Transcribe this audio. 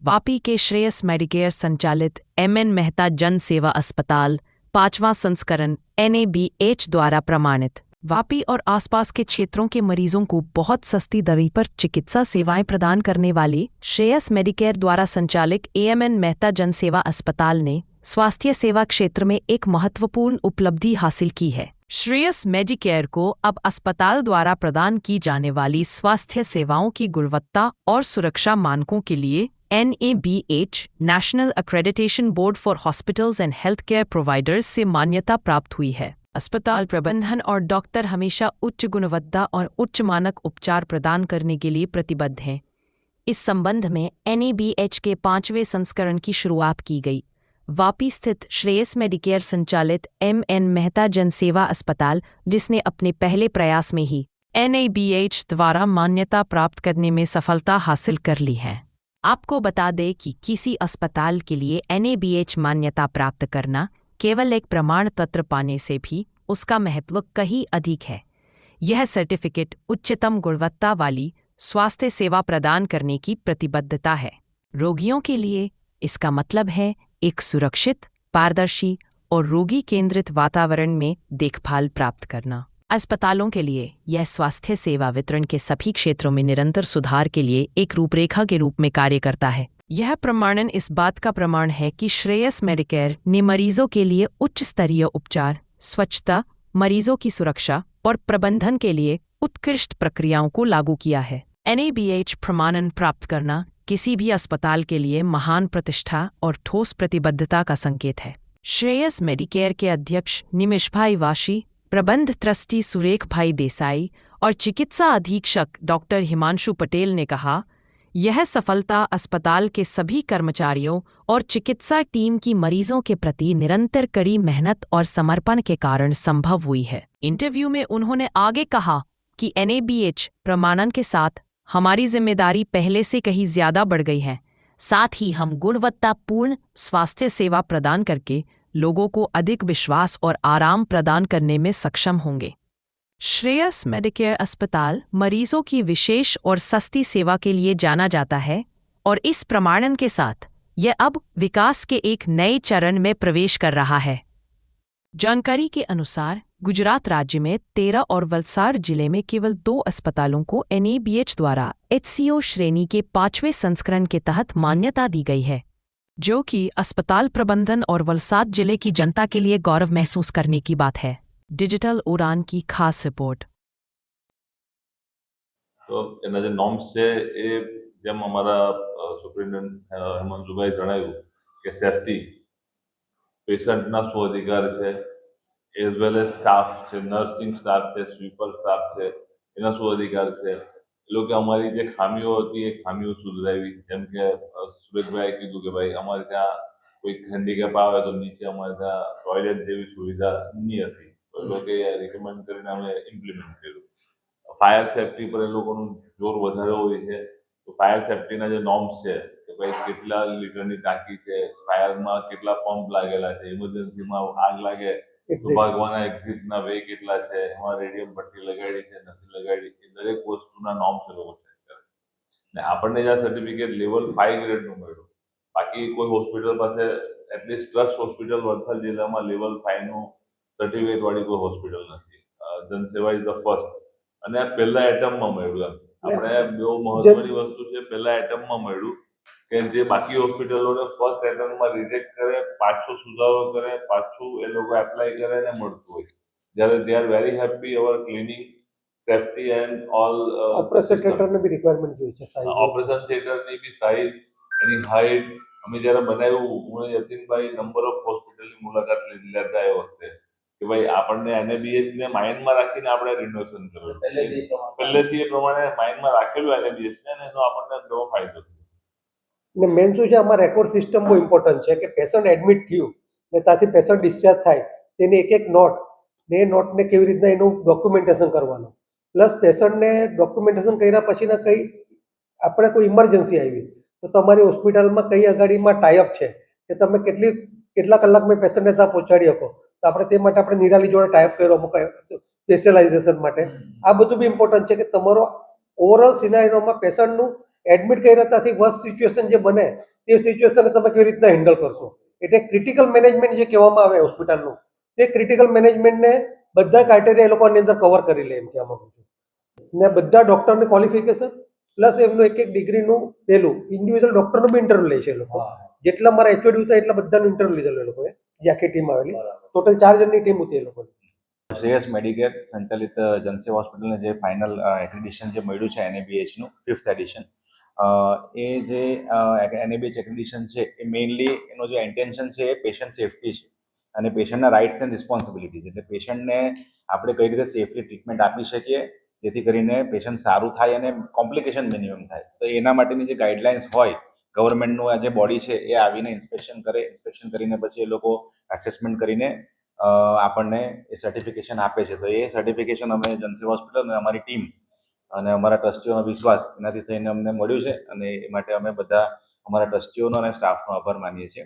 वापी के श्रेयस मेडिकेयर संचालित एमएन मेहता जन सेवा अस्पताल 5वां संस्करण NABH द्वारा प्रमाणित वापी और आसपास के क्षेत्रों के मरीजों को बहुत सस्ती दरों पर चिकित्सा सेवाएं प्रदान करने वाली श्रेयस मेडिकेयर द्वारा संचालित एएमएन मेहता जन सेवा अस्पताल ने स्वास्थ्य सेवा क्षेत्र में एक महत्वपूर्ण उपलब्धि हासिल की है। श्रेयस मेडिकेयर को अब अस्पताल द्वारा प्रदान की जाने वाली स्वास्थ्य सेवाओं की गुणवत्ता और सुरक्षा मानकों के लिए NABH national accreditation board for hospitals and health care providers से मान्यता प्राप्त हुई है। अस्पताल प्रबंधन और डॉक्टर हमेशा उच्च गुणवत्ता और उच्च मानक उपचार प्रदान करने के लिए प्रतिबद्ध हैं। इस संबंध में NABH के 5वें संस्करण की शुरुआत की गई। वापी स्थित श्रेयस मेडिकेयर संचालित MN मेहता जन सेवा अस्पताल, जिसने अपने पहले प्रयास में ही NABH द्वारा मान्यता प्राप्त करने में सफलता हासिल कर ली है। आपको बता दें कि किसी अस्पताल के लिए NABH मान्यता प्राप्त करना केवल एक प्रमाण पत्र पाने से भी उसका महत्व कहीं अधिक है। यह सर्टिफिकेट उच्चतम गुणवत्ता वाली स्वास्थ्य सेवा प्रदान करने की प्रतिबद्धता है। रोगियों के लिए इसका मतलब है एक सुरक्षित, पारदर्शी और रोगी केंद्रित वातावरण में देखभाल प्राप्त करना। अस्पतालों के लिए यह स्वास्थ्य सेवा वितरण के सभी क्षेत्रों में निरंतर सुधार के लिए एक रूपरेखा के रूप में कार्य करता है। यह प्रमाणन इस बात का प्रमाण है कि श्रेयस मेडिकेयर ने मरीजों के लिए उच्च स्तरीय उपचार, स्वच्छता, मरीजों की सुरक्षा और प्रबंधन के लिए उत्कृष्ट प्रक्रियाओं को लागू किया है। NABH प्रमाणन प्राप्त करना किसी भी अस्पताल के लिए महान प्रतिष्ठा और ठोस प्रतिबद्धता का संकेत है। श्रेयस मेडिकेयर के अध्यक्ष निमिष भाई वाशी, प्रबंध ट्रस्टी सुरेख भाई देसाई और चिकित्सा अधीक्षक डॉक्टर हिमांशु पटेल ने कहा, यह सफलता अस्पताल के सभी कर्मचारियों और चिकित्सा टीम की मरीजों के प्रति निरंतर कड़ी मेहनत और समर्पण के कारण संभव हुई है। इंटरव्यू में उन्होंने आगे कहा कि NABH प्रमाणन के साथ हमारी जिम्मेदारी पहले से कहीं ज्यादा बढ़ गई है। साथ ही हम गुणवत्तापूर्ण स्वास्थ्य सेवा प्रदान करके लोगों को अधिक विश्वास और आराम प्रदान करने में सक्षम होंगे। श्रेयस मेडिकेयर अस्पताल मरीजों की विशेष और सस्ती सेवा के लिए जाना जाता है और इस प्रमाणन के साथ यह अब विकास के एक नए चरण में प्रवेश कर रहा है। जानकारी के अनुसार गुजरात राज्य में 13 और वलसाड़ जिले में केवल 2 अस्पतालों को NABH द्वारा HCO श्रेणी के 5वें संस्करण के तहत मान्यता दी गई है, जो कि अस्पताल प्रबंधन और वलसाड़ जिले की जनता के लिए गौरव महसूस करने की बात है। डिजिटल उड़ान की खास रिपोर्ट। તો એના જે નોર્મ્સ છે એ જેમ અમારા સુપ્રિન્ટેન્ડન્ટ હેમંતભાઈ જણાવ્યું કે સેફટી, પેશન્ટના શું અધિકાર છે, એઝ વેલ એઝ સ્ટાફ છે, નર્સિંગ સ્ટાફ છે, સ્વીપર સ્ટાફ છે, એના શું અધિકાર છે, એ લોકો અમારી જે ખામીઓ હતી એ ખામીઓ સુધરાવી। જેમ કે સુરેશભાઈએ કીધું કે ભાઈ અમારે ત્યાં કોઈ હેન્ડીકેપ આવે તો નીચે અમારે ત્યાં ટોયલેટ જેવી સુવિધા નહીં હતી, તો એ લોકોએ રિકમેન્ડ કરીને અમે ઇમ્પ્લિમેન્ટ કર્યું। ફાયર સેફટી પર એ લોકોનું જોર વધારે હોય છે, તો ફાયર સેફટીના જે નોર્મ્સ છે કે ભાઈ કેટલા લીટરની ટાંકી છે, ફાયરમાં કેટલા પંપ લાગેલા છે, ઇમરજન્સીમાં આગ લાગે તો ભાગવાના એક્ઝિટના વે કેટલા છે, એમાં રેડિયમ પટ્ટી લગાડી છે નથી લગાડી, એ દરેક વસ્તુના નોર્મ્સ એ લોકો ચેક કરે। ને આપણને જ્યાં સર્ટિફિકેટ લેવલ 5 ગ્રેડનું મળ્યું, બાકી કોઈ હોસ્પિટલ પાસે એટલીસ્ટ ટ્રસ્ટ હોસ્પિટલ વલસાડ જિલ્લામાં લેવલ 5નું સર્ટિફિકેટ વાળી કોઈ હોસ્પિટલ નથી। જનસેવા ઇઝ ધ ફર્સ્ટ અને પહેલા એટમમાં મળ્યું। આપણે બહુ મહત્વની વસ્તુ છે, પહેલા એટમમાં મળ્યું કે જે બાકી હોસ્પિટલોને ફર્સ્ટ એટમ્પમાં રિજેક્ટ કરે, પાછું સુધારો કરે, પાછું એ લોકો એપ્લાય કરે ને મળતું હોય, જ્યારે they are very happy our cleaning safety and all. Operation થિયેટરની બી રિક્વાયરમેન્ટ જોઈએ છે, સાઇઝ, ઓપરેશન થિયેટરની બી સાઇઝ, એની હાઇટ। અમે જ્યારે બનાવ્યું, હું યતીનભાઈ નંબર ઓફ હોસ્પિટલની મુલાકાત લેતા એ વખતે કે ભાઈ આપણને NABH ને માઇન્ડમાં રાખીને આપણે રિનોવેશન કર્યું, પહેલેથી એ પ્રમાણે માઇન્ડમાં રાખેલું NABH ને, અને એનો આપણને ઘણો ફાયદો થયો। ને મેન શું છે, આમાં રેકોર્ડ સિસ્ટમ બહુ ઇમ્પોર્ટન્ટ છે કે પેશન્ટ એડમિટ થયું ને ત્યાંથી પેશન્ટ ડિસ્ચાર્જ થાય તેની એક નોટ ને એ નોટને કેવી રીતના એનું ડોક્યુમેન્ટેશન કરવાનું, પ્લસ પેશન્ટને ડોક્યુમેન્ટેશન કર્યા પછીના કંઈ આપણે કોઈ ઇમરજન્સી આવી તો તમારી હોસ્પિટલમાં કઈ અગાડીમાં ટાઈઅપ છે કે તમે કેટલા કલાકમાં પેશન્ટને ત્યાં પહોંચાડી શકો, તો આપણે તે માટે આપણે નિરાલી જોડે ટાઈઅપ કર્યો અમુક સ્પેશિયલાઇઝેશન માટે। આ બધું બી ઇમ્પોર્ટન્ટ છે કે તમારો ઓવરઓલ સિનારીઓમાં પેશન્ટનું એડમિટ કર્યા ત્યાંથી વર્સ્ટ સિચ્યુએશન જે બને તે સિચ્યુએશનને તમે કેવી રીતના હેન્ડલ કરશો. એટલે ક્રિટિકલ મેનેજમેન્ટ જે કહેવામાં આવે હોસ્પિટલનું, તે ક્રિટિકલ મેનેજમેન્ટને બધા ક્રાઇટેરિયા એ લોકો આની અંદર કવર કરી લે એમ કહેવા માંગુ છું. ને બધા ડોક્ટરની ક્વોલિફિકેશન પ્લસ એમનું એક ડિગ્રીનું પેલું ઇન્ડિવિજ્યુઅલ ડોક્ટરનું બી ઇન્ટરવ્યુ લે છે એ લોકો. જેટલા મારા એચઓડી હતા એટલા બધાનું ઇન્ટરવ્યુ લીધેલું એ લોકોએ, જે આખી ટીમ આવેલી. ટોટલ 4 જણની ટીમ હતી એ લોકોની. શ્રેયસ મેડિકેર સંચાલિત જનસેવા હોસ્પિટલને જે ફાઇનલ એક્રેડિશન જે મળ્યું છે NABH-નું 5th એડિશન, એ જે NABH એક્રેડિશન છે એ મેઇનલી એનો જે ઇન્ટેન્શન છે એ પેશન્ટ સેફટી છે અને પેશન્ટના રાઇટ્સ એન્ડ રિસ્પોન્સિબિલિટીઝ. એટલે પેશન્ટને આપણે કઈ રીતે સેફલી ટ્રીટમેન્ટ આપી શકીએ જેથી કરીને પેશન્ટ સારું થાય અને કોમ્પ્લિકેશન મિનિમમ થાય. તો એના માટેની જે ગાઈડલાઇન્સ હોય, ગવર્મેન્ટનું આ જે બોડી છે એ આવીને ઇન્સ્પેક્શન કરે, ઇન્સ્પેક્શન કરીને પછી એ લોકો એસેસમેન્ટ કરીને આપણને એ સર્ટિફિકેશન આપે છે. તો એ સર્ટિફિકેશન અમે જનસેવા હોસ્પિટલ અને અમારી ટીમ અને અમારા ટ્રસ્ટીઓનો વિશ્વાસ એનાથી થઈને અમને મળ્યું છે અને એ માટે અમે બધા અમારા ટ્રસ્ટીઓનો અને સ્ટાફનો આભાર માનીએ છીએ.